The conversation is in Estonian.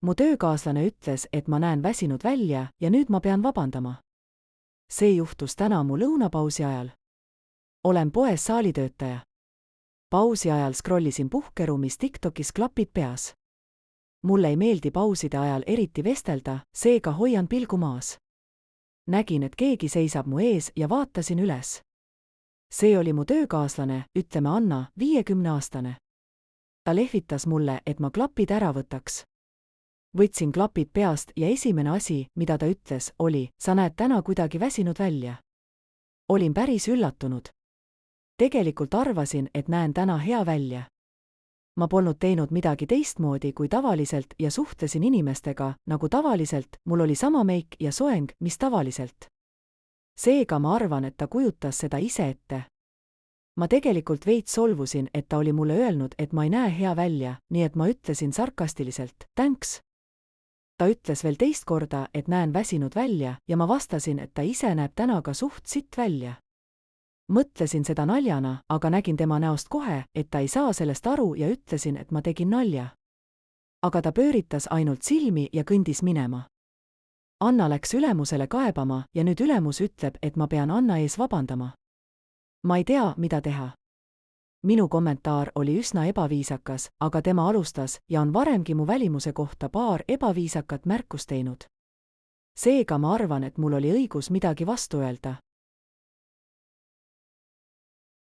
Mu töökaaslane ütles, et ma näen väsinud välja ja nüüd ma pean vabandama. See juhtus täna mu lõunapausi ajal. Olen poes saalitöötaja. Pausi ajal scrollisin puhkeruumis TikTokis klapid peas. Mulle ei meeldi pauside ajal eriti vestelda, seega hoian pilgu maas. Nägin, et keegi seisab mu ees ja vaatasin üles. See oli mu töökaaslane, ütleme Anna, 50-aastane. Ta lehvitas mulle, et ma klapid ära võtaks. Võtsin klapid peast ja esimene asi, mida ta ütles, oli, sa näed täna kuidagi väsinud välja. Olin päris üllatunud. Tegelikult arvasin, et näen täna hea välja. Ma polnud teinud midagi teistmoodi kui tavaliselt ja suhtlesin inimestega, nagu tavaliselt, mul oli sama meik ja soeng, mis tavaliselt. Seega ma arvan, et ta kujutas seda ise ette. Ma tegelikult veits solvusin, et ta oli mulle öelnud, et ma ei näe hea välja, nii et ma ütlesin sarkastiliselt, thanks. Ta ütles veel teist korda, et näen väsinud välja ja ma vastasin, et ta ise näeb täna ka suht sitt välja. Mõtlesin seda naljana, aga nägin tema näost kohe, et ta ei saa sellest aru ja ütlesin, et ma tegin nalja. Aga ta pööritas ainult silmi ja kõndis minema. Anna läks ülemusele kaebama ja nüüd ülemus ütleb, et ma pean Anna ees vabandama. Ma ei tea, mida teha. Minu kommentaar oli üsna ebaviisakas, aga tema alustas ja on varemgi mu välimuse kohta paar ebaviisakat märkust teinud. Seega ma arvan, et mul oli õigus midagi vastu öelda.